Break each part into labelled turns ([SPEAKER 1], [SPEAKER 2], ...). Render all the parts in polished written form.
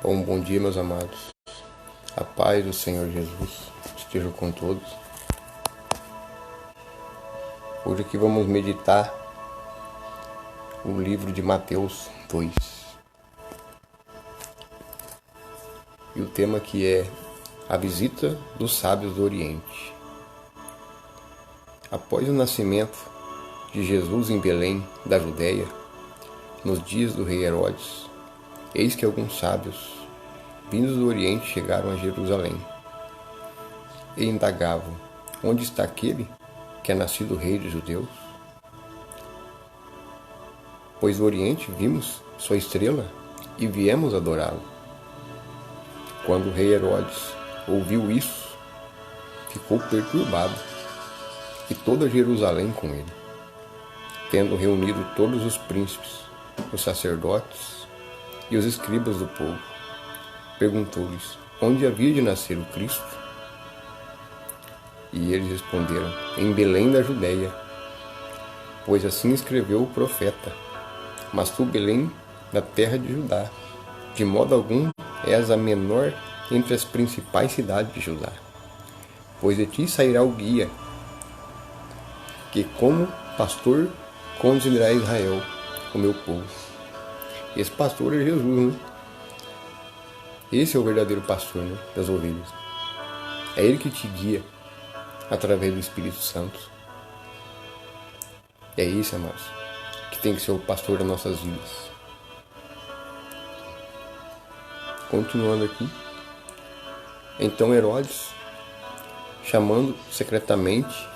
[SPEAKER 1] Bom dia, meus amados. A paz do Senhor Jesus esteja com todos. Hoje aqui vamos meditar o livro de Mateus 2. E o tema aqui é a visita dos sábios do Oriente. Após o nascimento de Jesus em Belém, da Judéia, nos dias do rei Herodes, eis que alguns sábios, vindos do Oriente, chegaram a Jerusalém e indagavam: onde está aquele que é nascido rei dos judeus? Pois do Oriente vimos sua estrela e viemos adorá-lo. Quando o rei Herodes ouviu isso, ficou perturbado, e toda Jerusalém com ele. Tendo reunido todos os príncipes, os sacerdotes e os escribas do povo, perguntou-lhes onde havia de nascer o Cristo. E eles responderam: em Belém da Judéia, pois assim escreveu o profeta: mas tu, Belém, da terra de Judá, de modo algum és a menor entre as principais cidades de Judá, pois de ti sairá o guia, que como pastor conduzirá Israel, o meu povo. Esse pastor é Jesus, né? Esse é o verdadeiro pastor, né, das ovelhas. É ele que te guia através do Espírito Santo. É isso, amados, que tem que ser o pastor das nossas vidas. Continuando aqui. Então Herodes, chamando secretamente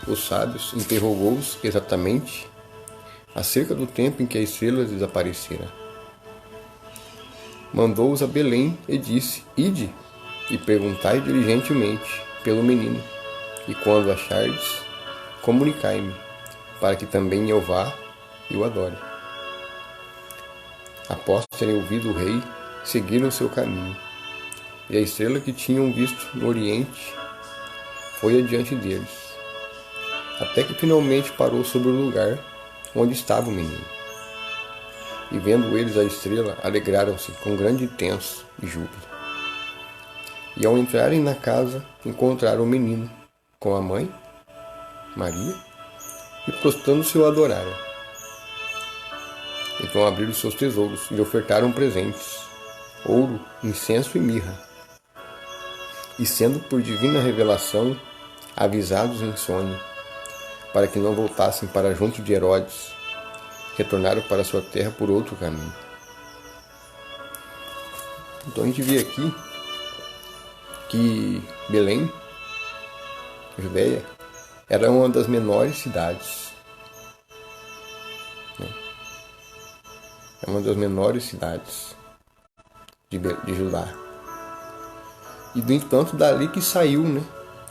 [SPEAKER 1] os sábios, interrogou-os exatamente acerca do tempo em que a estrela desaparecera. Mandou-os a Belém e disse: ide e perguntai diligentemente pelo menino, e quando achardes, comunicai-me, para que também eu vá e o adore. Após terem ouvido o rei, seguiram seu caminho, e a estrela que tinham visto no oriente foi adiante deles, até que finalmente parou sobre o lugar onde estava o menino. E vendo eles a estrela, alegraram-se com grande intenso e júbilo. E ao entrarem na casa, encontraram o menino com a mãe, Maria, e prostrando-se o adoraram. Então abriram seus tesouros e lhe ofertaram presentes: ouro, incenso e mirra. E sendo por divina revelação avisados em sonho, para que não voltassem para junto de Herodes, retornaram para sua terra por outro caminho. Então a gente vê aqui que Belém, Judéia, era uma das menores cidades. É uma das menores cidades de Judá. E, no entanto, dali que saiu,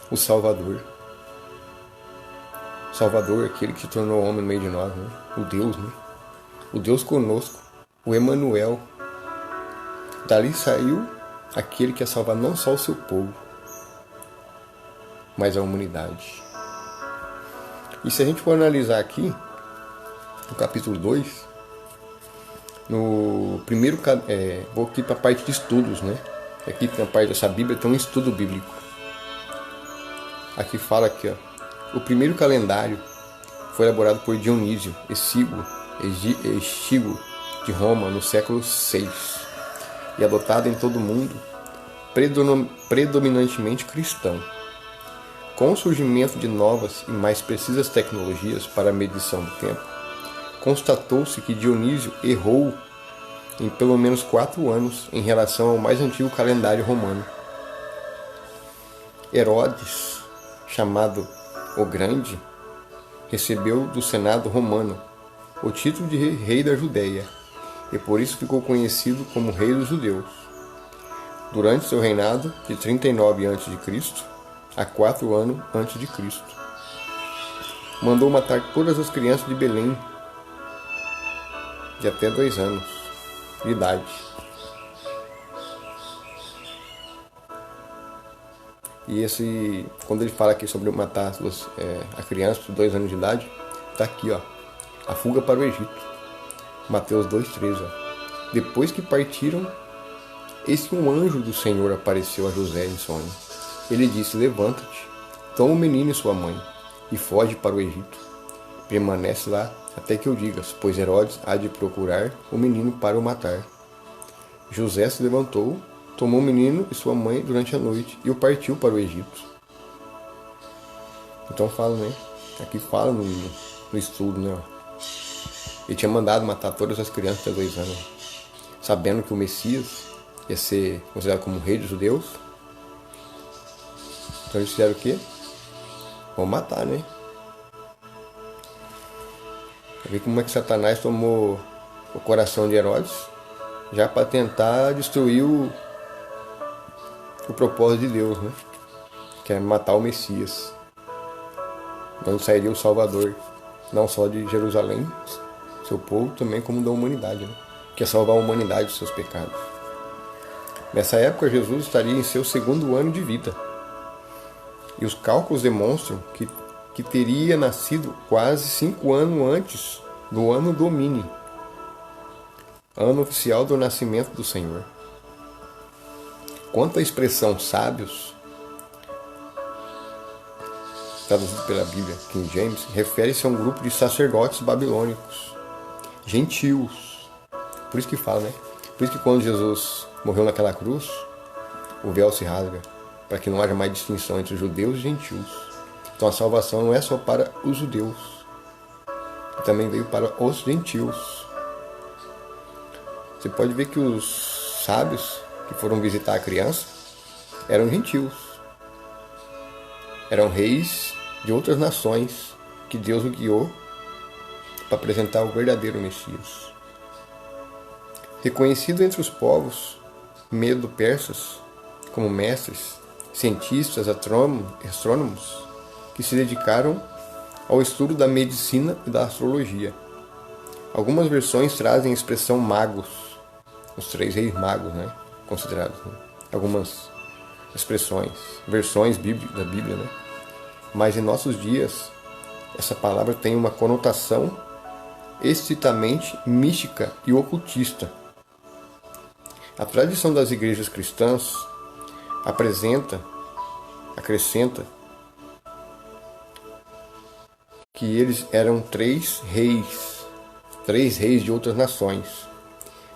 [SPEAKER 1] o Salvador. O Salvador, aquele que se tornou homem no meio de nós, o Deus, o Deus conosco, o Emanuel. Dali saiu aquele que ia salvar não só o seu povo, mas a humanidade. E se a gente for analisar aqui, no capítulo 2, no primeiro, vou aqui para a parte de estudos, Aqui na parte dessa Bíblia tem um estudo bíblico. Aqui fala aqui, o primeiro calendário foi elaborado por Dionísio Exíguo de Roma no século VI e adotado em todo o mundo, predominantemente cristão. Com o surgimento de novas e mais precisas tecnologias para a medição do tempo, constatou-se que Dionísio errou em pelo menos 4 anos em relação ao mais antigo calendário romano. Herodes, chamado o Grande, recebeu do Senado romano o título de rei da Judéia, e por isso ficou conhecido como Rei dos Judeus. Durante seu reinado, de 39 a.C. a 4 anos a.C., mandou matar todas as crianças de Belém de até 2 anos de idade. E quando ele fala aqui sobre matar a criança de 2 anos de idade, está aqui, a fuga para o Egito. Mateus 2,13. Depois que partiram Eis que um anjo do Senhor apareceu a José em sonho. Ele disse: levanta-te, toma o menino e sua mãe, e foge para o Egito. Permanece lá até que eu digas, pois Herodes há de procurar o menino para o matar. José se levantou, tomou o menino e sua mãe durante a noite e o partiu para o Egito. Então fala, né? Aqui fala no estudo, né? Ele tinha mandado matar todas as crianças até 2 anos, sabendo que o Messias ia ser considerado como rei dos judeus. Então eles fizeram o quê? Vão matar, né? Vê como é que Satanás tomou o coração de Herodes, já para tentar destruir o propósito de Deus, né? Que é matar o Messias. Onde sairia o Salvador, não só de Jerusalém, seu povo, também como da humanidade, né? Que é salvar a humanidade dos seus pecados. Nessa época, Jesus estaria em seu 2º ano de vida. E os cálculos demonstram que teria nascido quase 5 anos antes do ano Domini, ano oficial do nascimento do Senhor. Quanto à expressão sábios, traduzido pela Bíblia King James, refere-se a um grupo de sacerdotes babilônicos, gentios. Por isso que fala, né? Por isso que quando Jesus morreu naquela cruz, o véu se rasga, para que não haja mais distinção entre os judeus e gentios. Então a salvação não é só para os judeus, também veio para os gentios. Você pode ver que os sábios que foram visitar a criança eram gentios. Eram reis de outras nações que Deus o guiou para apresentar o verdadeiro Messias. Reconhecido entre os povos, medo-persas, como mestres, cientistas, astrônomos, que se dedicaram ao estudo da medicina e da astrologia. Algumas versões trazem a expressão magos, os 3 reis magos, né, considerados. Né? Algumas expressões, versões da Bíblia, né? Mas em nossos dias, essa palavra tem uma conotação estritamente mística e ocultista. A tradição das igrejas cristãs acrescenta que eles eram 3 reis de outras nações,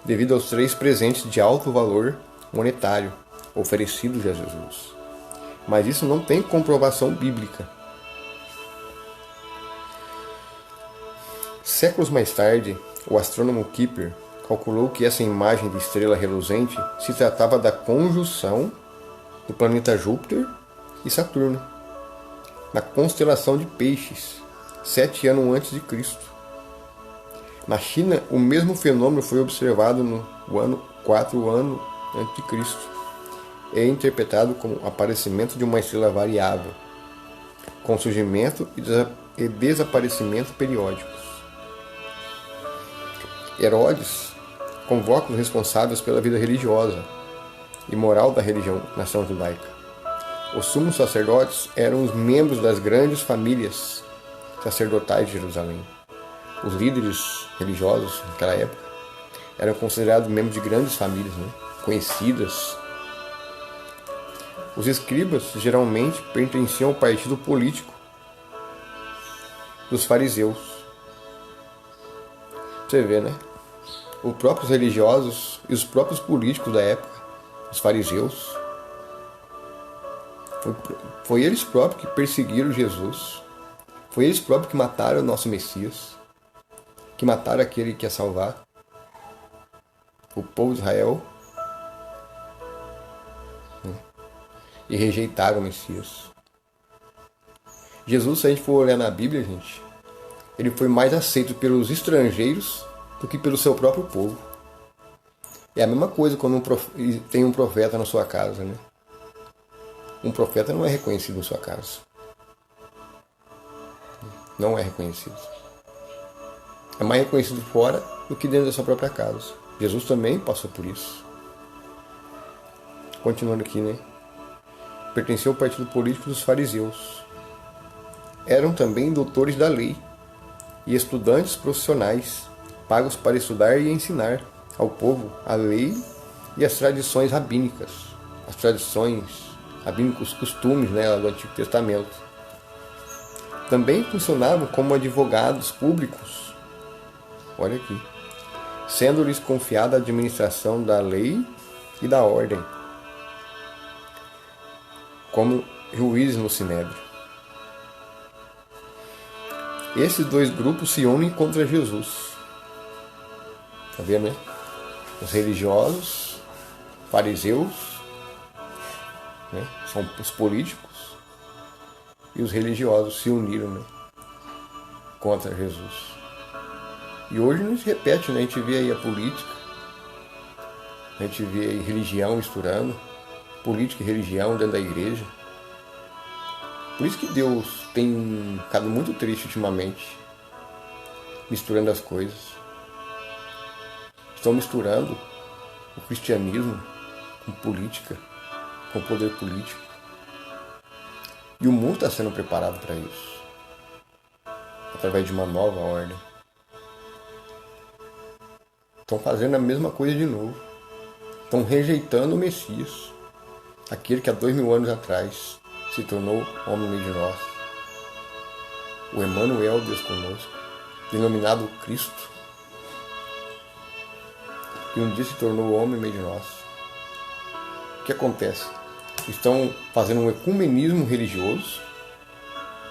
[SPEAKER 1] devido aos 3 presentes de alto valor monetário oferecidos a Jesus. Mas isso não tem comprovação bíblica. Séculos mais tarde, o astrônomo Kepler calculou que essa imagem de estrela reluzente se tratava da conjunção do planeta Júpiter e Saturno, na constelação de Peixes, 7 anos antes de Cristo. Na China, o mesmo fenômeno foi observado no ano 4 anos antes de Cristo. É interpretado como o aparecimento de uma estrela variável, com surgimento e desaparecimento periódicos. Herodes convoca os responsáveis pela vida religiosa e moral da nação judaica. Os sumos sacerdotes eram os membros das grandes famílias sacerdotais de Jerusalém. Os líderes religiosos naquela época eram considerados membros de grandes famílias, né, conhecidas. Os escribas geralmente pertenciam ao partido político dos fariseus. Você vê, né? Os próprios religiosos e os próprios políticos da época, os fariseus, foi eles próprios que perseguiram Jesus. Foi eles próprios que mataram o nosso Messias, que mataram aquele que ia salvar o povo de Israel, e rejeitaram o Messias. Jesus, se a gente for olhar na Bíblia, gente, ele foi mais aceito pelos estrangeiros do que pelo seu próprio povo. É a mesma coisa quando tem um profeta na sua casa, né? Um profeta não é reconhecido em sua casa. Não é reconhecido. É mais reconhecido fora do que dentro da sua própria casa. Jesus também passou por isso. Continuando aqui, né? Pertenceu ao partido político dos fariseus. Eram também doutores da lei e estudantes profissionais, pagos para estudar e ensinar ao povo a lei e as tradições rabínicas, as tradições rabínicos, costumes, né, do Antigo Testamento. Também funcionavam como advogados públicos, olha aqui, sendo-lhes confiada a administração da lei e da ordem, como juízes no Sinédrio. Esses dois grupos se unem contra Jesus. Está vendo, né? Os religiosos, fariseus, né? São os políticos, e os religiosos se uniram, né? Contra Jesus. E hoje não se repete, né? A gente vê aí a política, a gente vê aí religião misturando, política e religião dentro da igreja. Por isso que Deus tem ficado muito triste ultimamente, misturando as coisas. Estão misturando o cristianismo com política, com poder político. E o mundo está sendo preparado para isso, através de uma nova ordem. Estão fazendo a mesma coisa de novo. Estão rejeitando o Messias, aquele que há 2000 anos atrás se tornou homem no meio de nós. O Emmanuel, Deus conosco, denominado Cristo, que um dia se tornou homem no meio de nós. O que acontece? Estão fazendo um ecumenismo religioso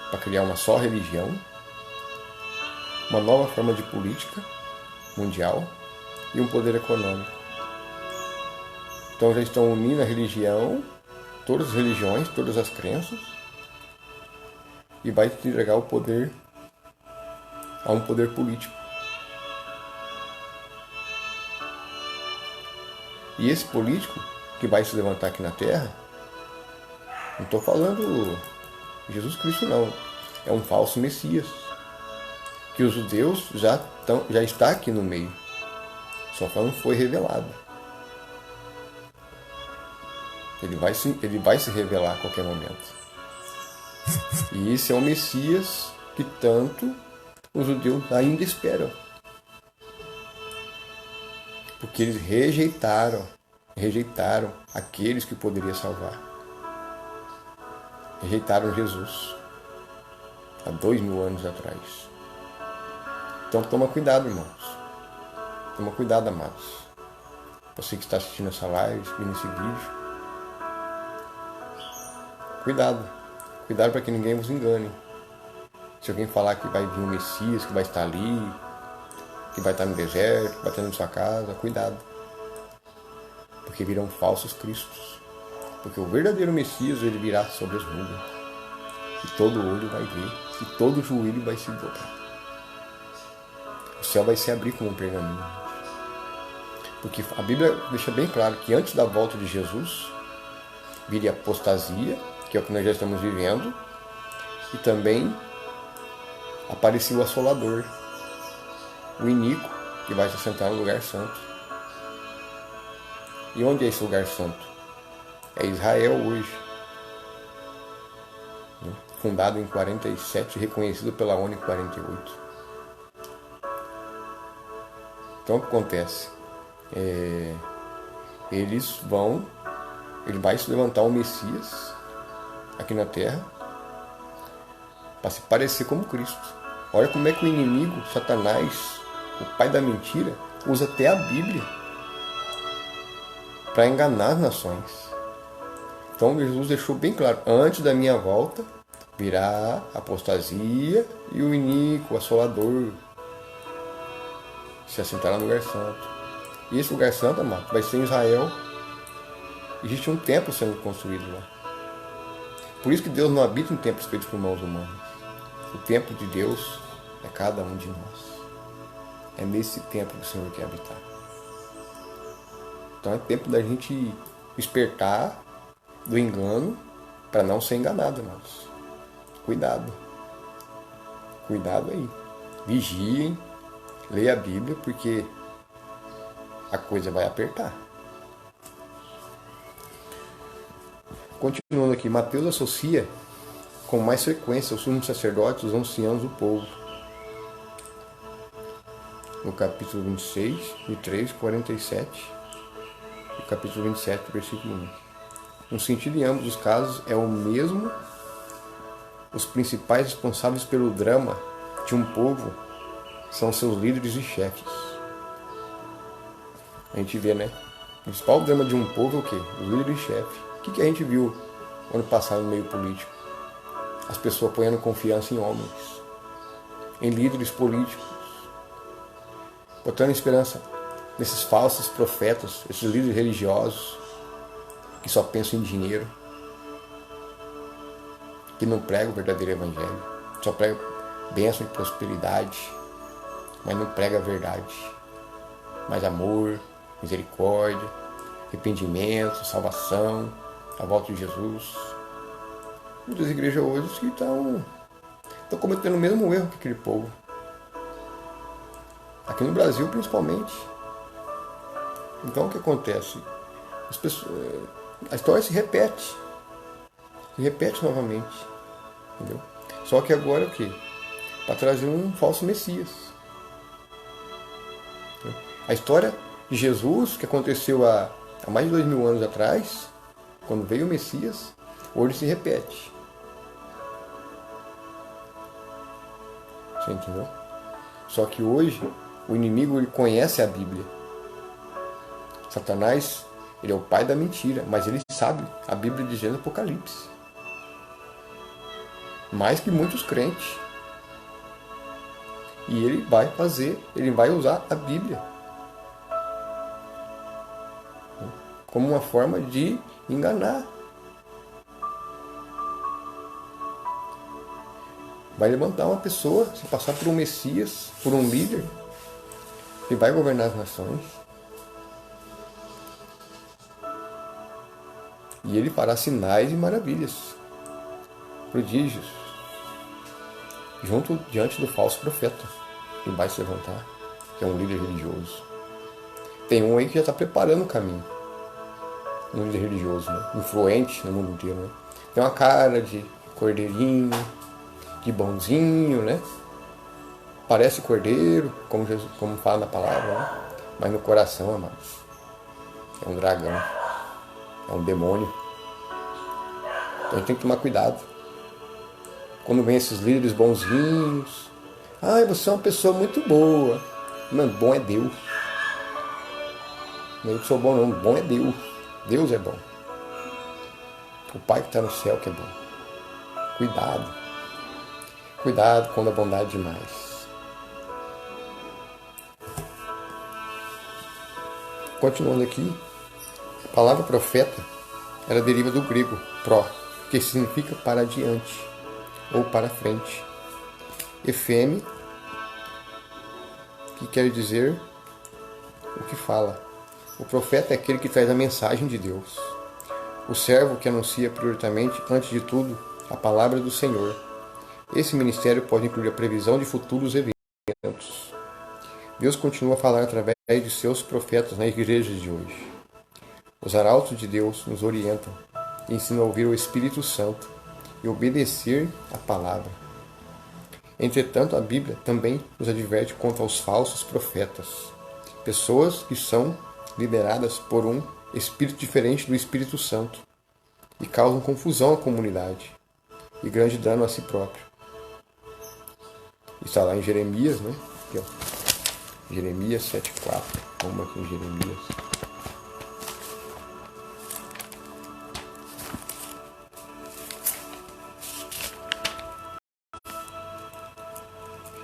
[SPEAKER 1] para criar uma só religião, uma nova forma de política mundial e um poder econômico. Então já estão unindo a religião, todas as religiões, todas as crenças, e vai entregar o poder a um poder político. E esse político que vai se levantar aqui na Terra, não estou falando Jesus Cristo não, é um falso Messias, que os judeus já está aqui no meio, só que não foi revelado. Ele vai se revelar a qualquer momento. E esse é o Messias que tanto os judeus ainda esperam. Porque eles rejeitaram aqueles que poderiam salvar. Rejeitaram Jesus há 2000 anos atrás. Então toma cuidado, irmãos. Toma cuidado, amados. Você que está assistindo essa live, vendo esse vídeo, cuidado. Cuidado para que ninguém vos engane. Se alguém falar que vai vir um Messias, que vai estar ali, que vai estar no deserto, que vai estar na sua casa, cuidado. Porque virão falsos cristos. Porque o verdadeiro Messias, ele virá sobre as nuvens. E todo olho vai ver. E todo joelho vai se dobrar. O céu vai se abrir como um pergaminho. Porque a Bíblia deixa bem claro que antes da volta de Jesus, viria a apostasia, que é o que nós já estamos vivendo, e também apareceu o assolador, o iníquo, que vai se sentar no lugar santo. E onde é esse lugar santo? É Israel hoje, fundado em 47, reconhecido pela ONU em 48. Então o que acontece? Ele vai se levantar um Messias aqui na Terra para se parecer como Cristo. Olha como é que o inimigo, Satanás, o pai da mentira, usa até a Bíblia para enganar as nações. Então Jesus deixou bem claro, antes da minha volta virá a apostasia e o iníquo, o assolador, se assentará no lugar santo. E esse lugar santo, amado, vai ser em Israel. Existe um templo sendo construído lá. Por isso que Deus não habita em templos feitos por mãos humanas. O templo de Deus é cada um de nós. É nesse templo que o Senhor quer habitar. Então é tempo da gente despertar do engano para não ser enganado, irmãos. Cuidado. Cuidado aí. Vigiem, leia a Bíblia, porque a coisa vai apertar. Continuando aqui, Mateus associa com mais frequência os sumos sacerdotes, os anciãos do povo. No capítulo 26, 23, 47. e capítulo 27, versículo 1. O sentido em ambos os casos é o mesmo. Os principais responsáveis pelo drama de um povo são seus líderes e chefes. A gente vê, né? O principal drama de um povo é o quê? Os líderes e chefes. O que a gente viu ano passado no meio político? As pessoas ponhando confiança em homens, em líderes políticos, botando esperança nesses falsos profetas, esses líderes religiosos que só pensam em dinheiro, que não pregam o verdadeiro evangelho, só pregam bênção e prosperidade, mas não pregam a verdade, mas amor, misericórdia, arrependimento, salvação, a volta de Jesus. Muitas igrejas hoje que estão cometendo o mesmo erro que aquele povo. Aqui no Brasil, principalmente. Então, o que acontece? A história se repete. Se repete novamente. Entendeu? Só que agora o quê? Para trazer um falso Messias. A história de Jesus, que aconteceu há mais de 2000 anos atrás, quando veio o Messias, hoje se repete. Você entendeu? Só que hoje o inimigo ele conhece a Bíblia. Satanás, ele é o pai da mentira, mas ele sabe a Bíblia de Gênesis e Apocalipse. Mais que muitos crentes. E ele vai usar a Bíblia como uma forma de enganar. Vai levantar uma pessoa, se passar por um Messias, por um líder, que vai governar as nações. E ele fará sinais e maravilhas, prodígios, diante do falso profeta, que vai se levantar, que é um líder religioso. Tem um aí que já está preparando o caminho. Um líder religioso, né? Influente no mundo inteiro. Né? Tem uma cara de cordeirinho, de bonzinho, né? Parece cordeiro, como fala na palavra, né? Mas no coração, amados, é um dragão, é um demônio. Então a gente tem que tomar cuidado. Quando vem esses líderes bonzinhos, você é uma pessoa muito boa. Mano, bom é Deus. Não é eu que sou bom não, bom é Deus. Deus é bom. O Pai que está no céu que é bom. Cuidado. Cuidado quando a bondade é demais. Continuando aqui, a palavra profeta, ela deriva do grego pró, que significa para adiante ou para frente. Efeme, que quer dizer o que fala. O profeta é aquele que traz a mensagem de Deus. O servo que anuncia prioritariamente, antes de tudo, a palavra do Senhor. Esse ministério pode incluir a previsão de futuros eventos. Deus continua a falar através de seus profetas nas igrejas de hoje. Os arautos de Deus nos orientam e ensinam a ouvir o Espírito Santo e obedecer a palavra. Entretanto, a Bíblia também nos adverte contra os falsos profetas, pessoas que são lideradas por um espírito diferente do Espírito Santo e causam confusão à comunidade e grande dano a si próprio. Está lá em Jeremias, né? Aqui, ó. Jeremias 7,4. Vamos aqui em Jeremias.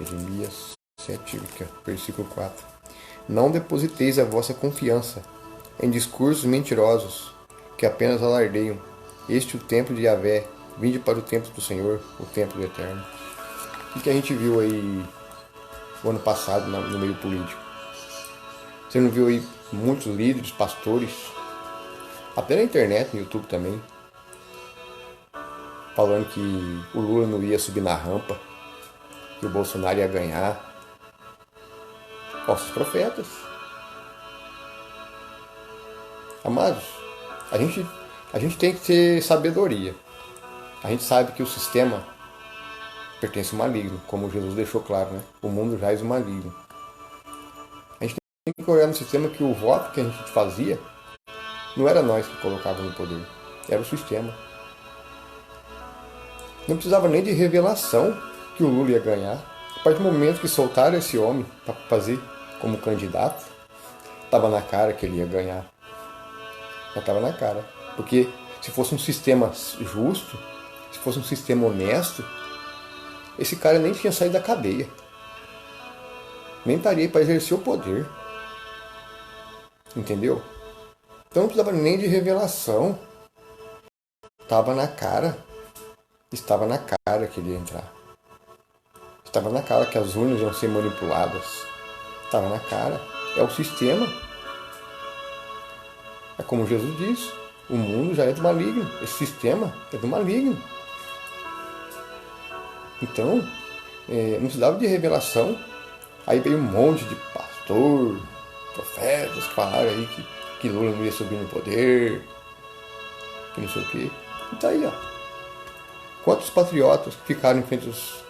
[SPEAKER 1] Jeremias 7, versículo 4. Não depositeis a vossa confiança em discursos mentirosos que apenas alardeiam. Este é o templo de Yahvé. Vinde para o templo do Senhor, o templo do Eterno. O que a gente viu aí o ano passado no meio político? Você não viu aí muitos líderes, pastores, até na internet, no YouTube também, falando que o Lula não ia subir na rampa, que o Bolsonaro ia ganhar. Falsos profetas. Amados, a gente tem que ter sabedoria. A gente sabe que o sistema pertence ao maligno, como Jesus deixou claro, né? O mundo jaz o maligno. A gente tem que olhar no sistema que o voto que a gente fazia Não era nós que colocávamos no poder, era o sistema. Não precisava nem de revelação que o Lula ia ganhar. A partir do momento que soltaram esse homem para fazer como candidato, estava na cara que ele ia ganhar. Já estava na cara. Porque se fosse um sistema justo, se fosse um sistema honesto, esse cara nem tinha saído da cadeia. Nem estaria para exercer o poder. Entendeu? Então não precisava nem de revelação. Estava na cara. Estava na cara que ele ia entrar. Estava na cara que as urnas iam ser manipuladas. Estava na cara. É o sistema. É como Jesus disse. O mundo já é do maligno. Esse sistema é do maligno. Então, não precisava de revelação. Aí veio um monte de pastor, profetas que falaram aí que Lula não ia subir no poder, que não sei o quê. E tá aí, ó. Quantos patriotas que ficaram em frente aos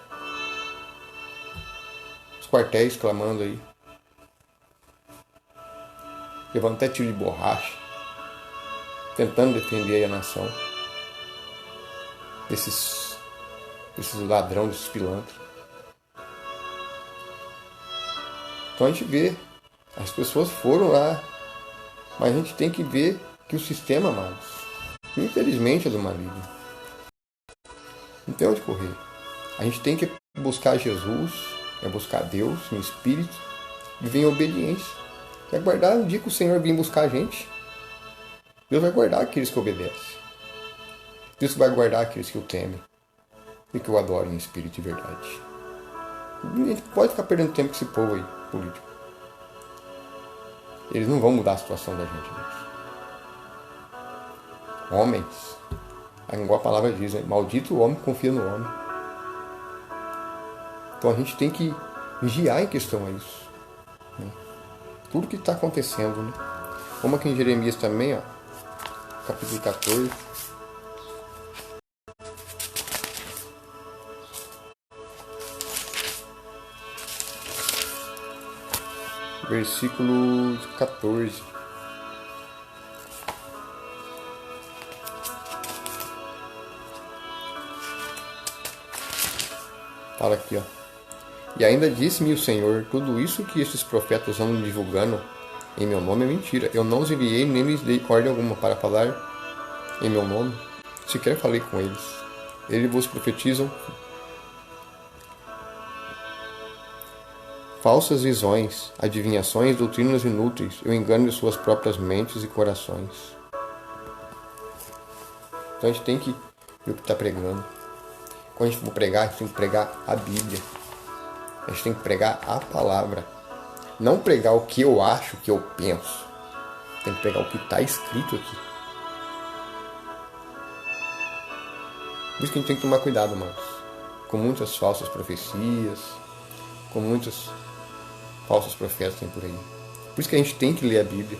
[SPEAKER 1] quartéis clamando aí? Levando até tiro de borracha, tentando defender aí a nação desses ladrões, desses pilantras. Então a gente vê, as pessoas foram lá, mas a gente tem que ver que o sistema, amados, infelizmente é do maligno. Não tem onde correr. A gente tem que buscar Jesus, buscar Deus no Espírito, viver em obediência. E aguardar o dia que o Senhor vir buscar a gente. Deus vai guardar aqueles que obedecem. Deus vai guardar aqueles que o temem e que o adorem em espírito e verdade. A gente pode ficar perdendo tempo com esse povo aí, político. Eles não vão mudar a situação da gente, amigos. Homens, igual a palavra diz, né? Maldito o homem que confia no homem. Então a gente tem que vigiar em questão a isso. Né? Tudo que está acontecendo. Né? Como aqui em Jeremias também, ó, capítulo 14. Versículo 14. Fala aqui, ó. E ainda disse-me o Senhor, tudo isso que estes profetas andam divulgando em meu nome é mentira. Eu não os enviei nem lhes dei ordem alguma para falar em meu nome. Sequer falei com eles. Eles vos profetizam falsas visões, adivinhações, doutrinas inúteis, o engano de suas próprias mentes e corações. Então a gente tem que ver o que está pregando. Quando a gente for pregar, a gente tem que pregar a Bíblia. A gente tem que pregar a palavra. Não pregar o que eu acho, o que eu penso. Tem que pregar o que está escrito aqui. Por isso que a gente tem que tomar cuidado, irmãos. Com muitas falsas profecias, com muitos falsos profetas tem por aí. Por isso que a gente tem que ler a Bíblia.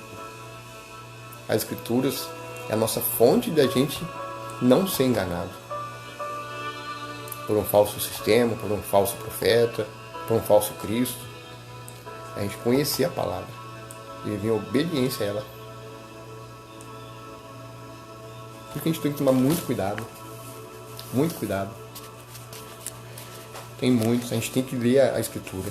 [SPEAKER 1] As Escrituras é a nossa fonte da gente não ser enganado por um falso sistema, por um falso profeta, por um falso Cristo. A gente conhecer a palavra e viver em obediência a ela. Por isso que a gente tem que tomar muito cuidado. Muito cuidado. Tem muitos, a gente tem que ler a Escritura.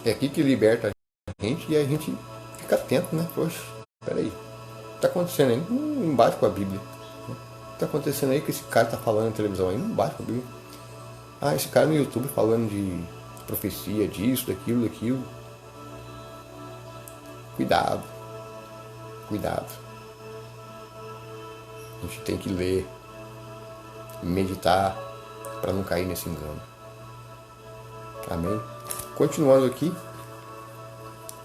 [SPEAKER 1] É aqui que liberta a gente e a gente fica atento, né? Poxa, peraí, o que está acontecendo aí? Não bate com a Bíblia. O que está acontecendo aí que esse cara está falando na televisão aí? Não bate com a Bíblia. Ah, esse cara no YouTube falando de profecia, disso, daquilo. Cuidado. Cuidado. A gente tem que ler, meditar, para não cair nesse engano. Amém? Continuando aqui,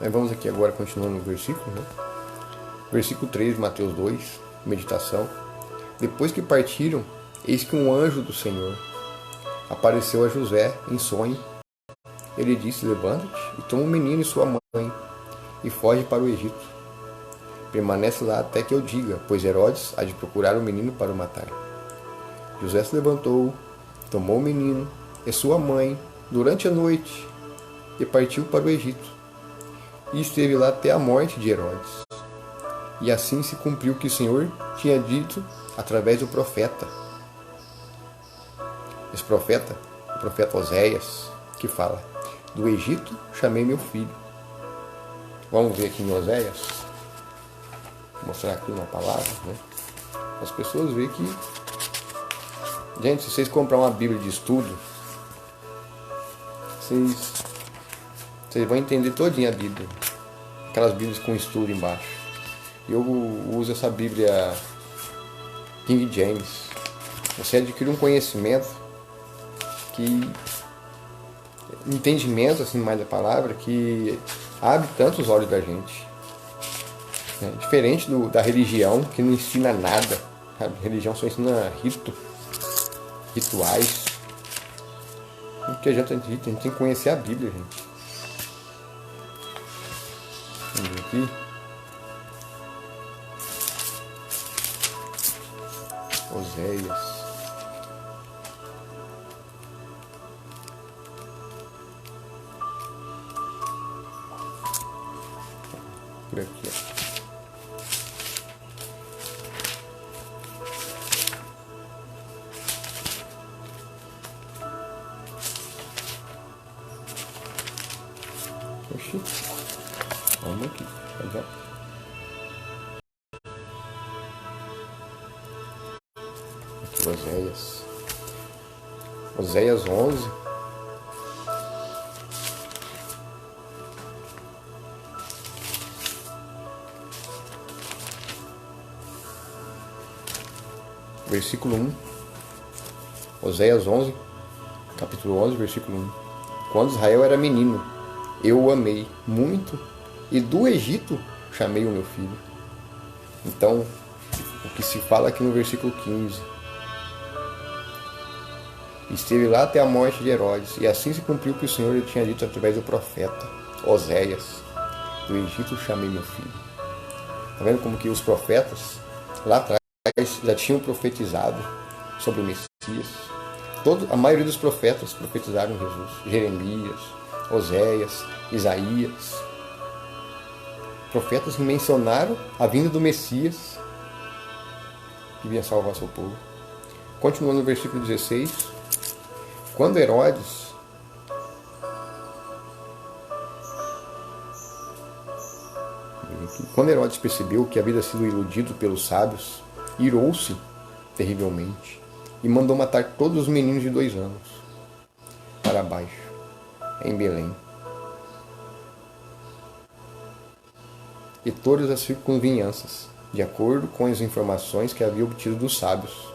[SPEAKER 1] vamos aqui agora continuando no versículo, né? Versículo 3 de Mateus 2, meditação. Depois que partiram, eis que um anjo do Senhor apareceu a José em sonho. Ele disse, levanta-te e toma o menino e sua mãe e foge para o Egito. Permanece lá até que eu diga, pois Herodes há de procurar o menino para o matar. José se levantou, tomou o menino e sua mãe durante a noite e partiu para o Egito. E esteve lá até a morte de Herodes. E assim se cumpriu o que o Senhor tinha dito através do profeta. Esse profeta, o profeta Oséias, que fala: do Egito chamei meu filho. Vamos ver aqui em Oséias. Vou mostrar aqui uma palavra, né? As pessoas veem que... Gente, se vocês comprar uma Bíblia de estudo, vocês vão entender todinha a Bíblia. Aquelas Bíblias com estudo embaixo. Eu uso essa Bíblia King James. Você adquire um conhecimento que... entendimento, assim, mais da palavra, que abre tanto os olhos da gente. É diferente da religião, que não ensina nada. A religião só ensina rituais. O que a gente tem que conhecer a Bíblia, gente. Vamos ver aqui. Oséias. Por aqui, ó. Oxi. Vamos aqui. Aqui, Oséias. Oséias 11. Versículo 1. Oséias 11, capítulo 11, versículo 1. Quando Israel era menino, eu o amei muito, e do Egito chamei o meu filho. Então, o que se fala aqui no versículo 15. Esteve lá até a morte de Herodes, e assim se cumpriu o que o Senhor lhe tinha dito através do profeta Oséias: do Egito chamei meu filho. Está vendo como que os profetas, lá atrás, já tinham profetizado sobre o Messias? A maioria dos profetas profetizaram Jesus. Jeremias, Oséias, Isaías. Profetas que mencionaram a vinda do Messias que vinha salvar seu povo. Continuando no versículo 16. Quando Herodes percebeu que havia sido iludido pelos sábios, irou-se terrivelmente e mandou matar todos os meninos de 2 anos para baixo, em Belém, e todas as circunvizinhanças, de acordo com as informações que havia obtido dos sábios.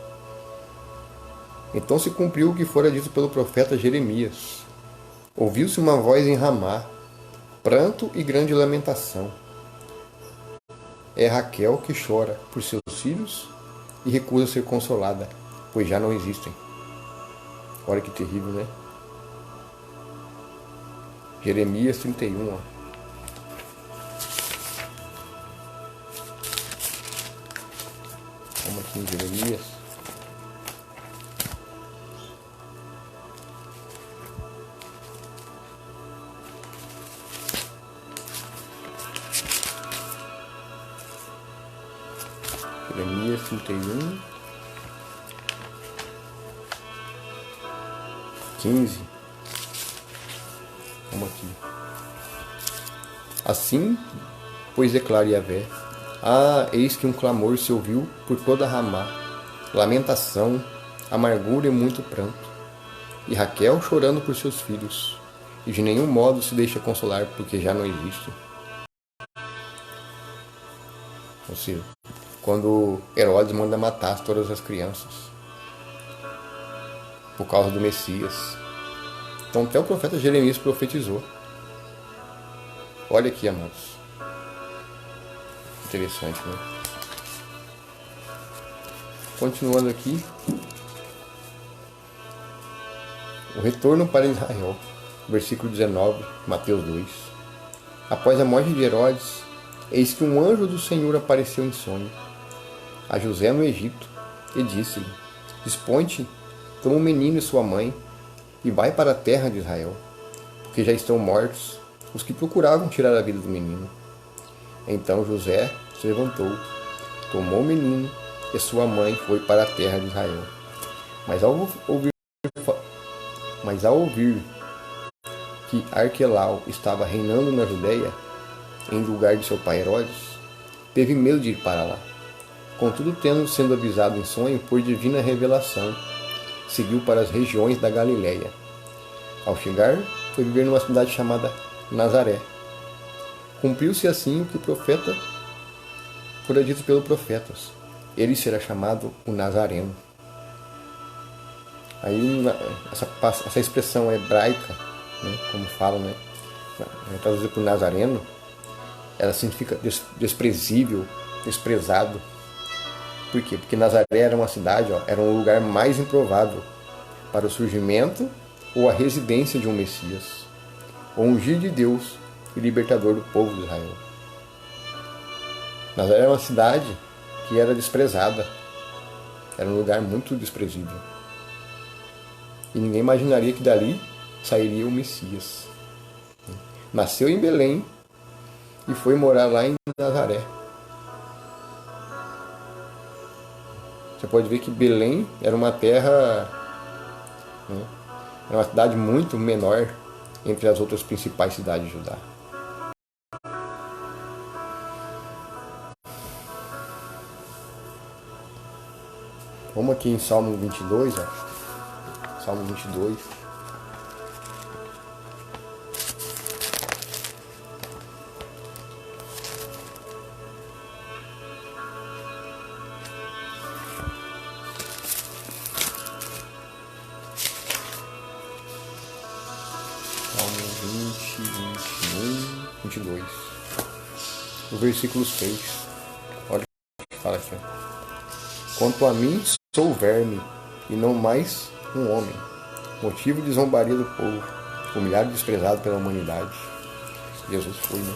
[SPEAKER 1] Então se cumpriu o que fora dito pelo profeta Jeremias. Ouviu-se uma voz em Ramá, pranto e grande lamentação. É Raquel que chora por seus filhos e recusa ser consolada, pois já não existem. Olha que terrível, né? Jeremias 31, ó. Vamos aqui em Jeremias. Jeremias 31, 15. Vamos aqui. Assim, pois declara Yahvé: eis que um clamor se ouviu por toda Ramá, lamentação, amargura e muito pranto, e Raquel chorando por seus filhos, e de nenhum modo se deixa consolar, porque já não existe. Ou seja, quando Herodes manda matar todas as crianças por causa do Messias. Então até o profeta Jeremias profetizou. Olha aqui, amados. Interessante, né? Continuando aqui. O retorno para Israel. Versículo 19, Mateus 2. Após a morte de Herodes, eis que um anjo do Senhor apareceu em sonho a José no Egito, e disse-lhe: Dispõe-te, toma o menino e sua mãe, e vai para a terra de Israel, porque já estão mortos os que procuravam tirar a vida do menino. Então José se levantou, tomou o menino e sua mãe foi para a terra de Israel. Mas ao ouvir que Arquelau estava reinando na Judéia, em lugar de seu pai Herodes, teve medo de ir para lá. Contudo, tendo sido avisado em sonho por divina revelação, seguiu para as regiões da Galiléia. Ao chegar, foi viver numa cidade chamada Nazaré. Cumpriu-se assim o que o profeta fora dito pelos profetas. Ele será chamado o Nazareno. Aí essa expressão hebraica, né, como falam, né, traduzida por Nazareno, ela significa desprezível, desprezado. Por quê? Porque Nazaré era uma cidade, era um lugar mais improvável para o surgimento ou a residência de um Messias, o ungido de Deus e libertador do povo de Israel. Nazaré era uma cidade que era desprezada, era um lugar muito desprezível. E ninguém imaginaria que dali sairia o Messias. Nasceu em Belém e foi morar lá em Nazaré. Você pode ver que Belém era uma terra, né, era uma cidade muito menor entre as outras principais cidades de Judá. Vamos aqui em Salmo 22, Salmo 22. Salmo 22. O versículo 6. Olha o que fala aqui. Quanto a mim, sou verme, e não mais um homem, motivo de zombaria do povo, humilhado e desprezado pela humanidade. Jesus foi, né?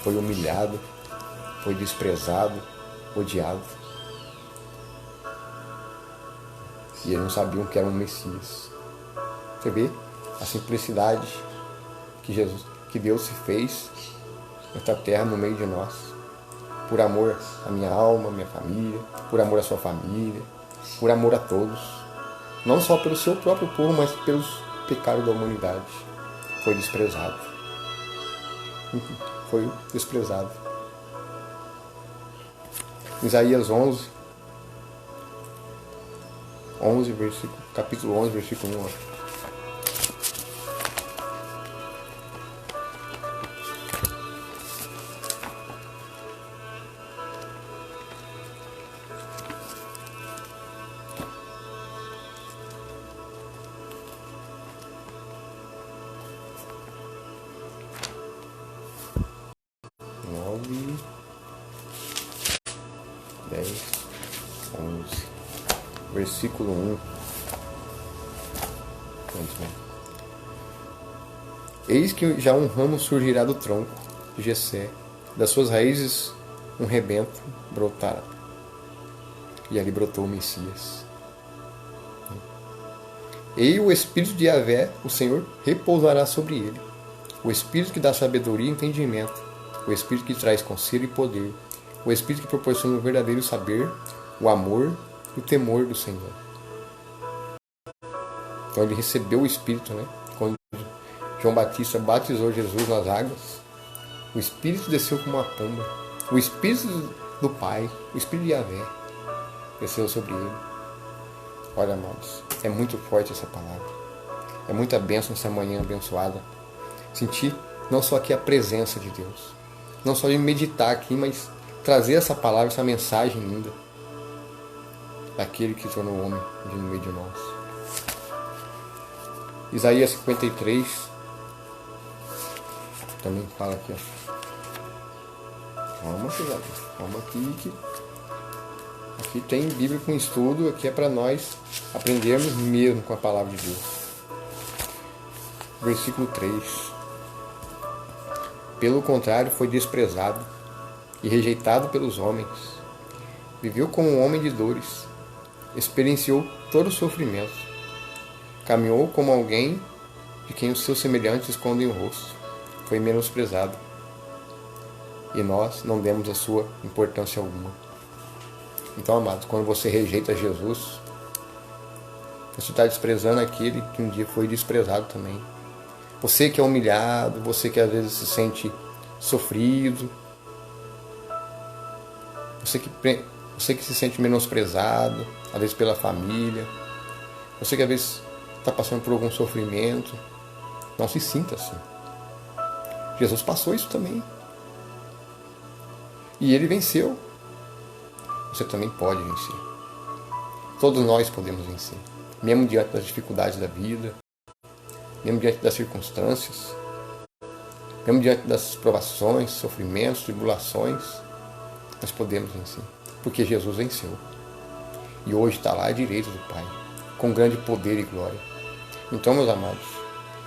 [SPEAKER 1] Foi humilhado, foi desprezado, odiado. E eles não sabiam que era um Messias. Você vê a simplicidade que Deus se fez nesta terra no meio de nós. Por amor à minha alma, à minha família, por amor à sua família, por amor a todos. Não só pelo seu próprio povo, mas pelos pecados da humanidade. Foi desprezado. Foi desprezado. Isaías 11, capítulo 11, versículo 1. 10, 11, versículo 1. Eis que já um ramo surgirá do tronco de Jessé, das suas raízes um rebento brotará. E ali brotou o Messias. E o Espírito de Yahvé, o Senhor, repousará sobre ele. O Espírito que dá sabedoria e entendimento. O Espírito que traz conselho e poder. O Espírito que proporciona o verdadeiro saber, o amor e o temor do Senhor. Então ele recebeu o Espírito, né? Quando João Batista batizou Jesus nas águas, o Espírito desceu como uma pomba. O Espírito do Pai, o Espírito de Yahvé, desceu sobre ele. Olha, amados, é muito forte essa palavra. É muita bênção nessa manhã abençoada. Sentir não só aqui a presença de Deus, não só de meditar aqui, mas trazer essa palavra, essa mensagem linda daquele que tornou homem no meio de nós. Isaías 53 também fala aqui, ó. Calma aqui, que aqui tem Bíblia com estudo, aqui é para nós aprendermos mesmo com a palavra de Deus. Versículo 3. Pelo contrário, foi desprezado e rejeitado pelos homens. Viveu como um homem de dores, experienciou todo o sofrimento. Caminhou como alguém de quem os seus semelhantes escondem o rosto. Foi menosprezado. e nós não demos a sua importância alguma. Então, amados, quando você rejeita Jesus, você está desprezando aquele que um dia foi desprezado também. Você que é humilhado, você que às vezes se sente sofrido, você que se sente menosprezado, às vezes pela família, você que às vezes está passando por algum sofrimento, não se sinta assim. Jesus passou isso também. E ele venceu. Você também pode vencer. Todos nós podemos vencer. Mesmo diante das dificuldades da vida, mesmo diante das circunstâncias, mesmo diante das provações, sofrimentos, tribulações, nós podemos vencer. Porque Jesus venceu. E hoje está lá à direita do Pai, com grande poder e glória. Então, meus amados,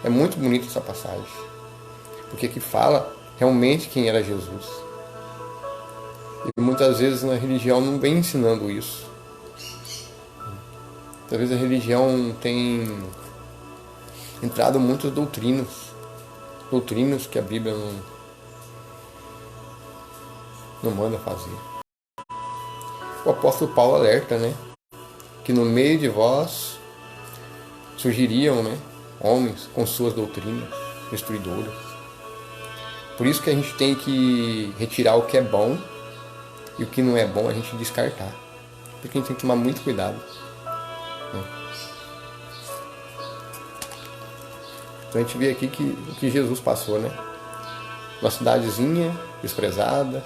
[SPEAKER 1] é muito bonita essa passagem. Porque aqui fala realmente quem era Jesus. E muitas vezes na religião não vem ensinando isso. Talvez a religião tem entrado muitas doutrinas que a Bíblia não manda fazer. O apóstolo Paulo alerta, né, que no meio de vós surgiriam, né, homens com suas doutrinas destruidoras. Por isso que a gente tem que retirar o que é bom e o que não é bom a gente descartar. Porque a gente tem que tomar muito cuidado. Então a gente vê aqui o que Jesus passou, né? Uma cidadezinha desprezada,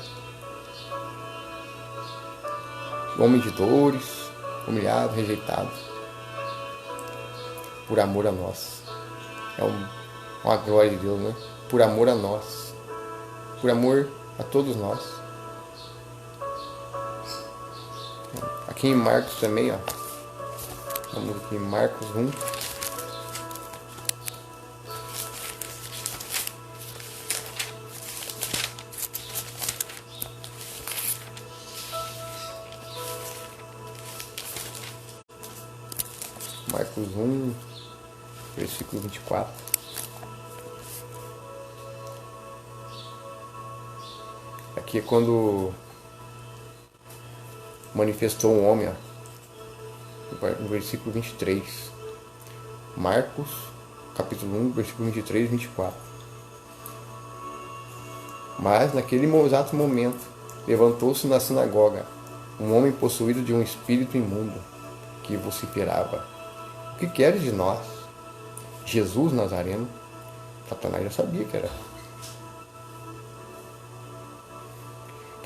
[SPEAKER 1] homem de dores, humilhado, rejeitado, por amor a nós. É uma glória de Deus, né? Por amor a nós, por amor a todos nós. Aqui em Marcos também, ó. Vamos aqui em Marcos 1. Marcos 1, versículo 24. Aqui é quando manifestou um homem, ó, no versículo 23. Marcos, capítulo 1, versículo 23 e 24. Mas, naquele exato momento, levantou-se na sinagoga um homem possuído de um espírito imundo, que vociferava: "O que queres de nós, Jesus Nazareno?" Satanás já sabia que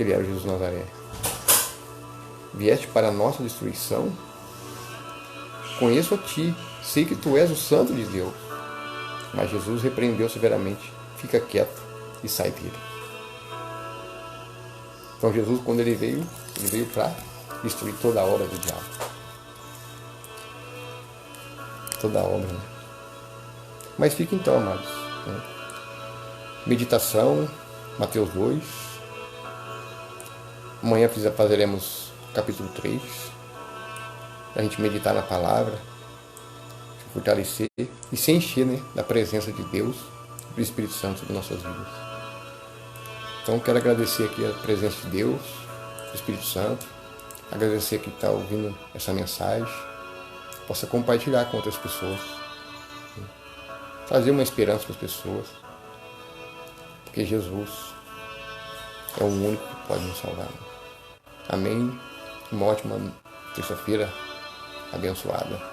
[SPEAKER 1] ele era Jesus Nazaré. "Vieste para a nossa destruição? Conheço a ti, sei que tu és o Santo de Deus." Mas Jesus repreendeu severamente: "Fica quieto e sai dele." Então Jesus, quando ele veio para destruir toda a obra do diabo. Toda a obra, né? Mas fica então, amados, né? Meditação, Mateus 2. Amanhã fazeremos capítulo 3. Para a gente meditar na palavra, se fortalecer e se encher, né, da presença de Deus e do Espírito Santo sobre nossas vidas. Então quero agradecer aqui a presença de Deus, do Espírito Santo. Agradecer que está ouvindo essa mensagem. Possa compartilhar com outras pessoas. Trazer uma esperança para as pessoas. Porque Jesus é o único que pode nos salvar. Amém. Uma ótima terça-feira abençoada.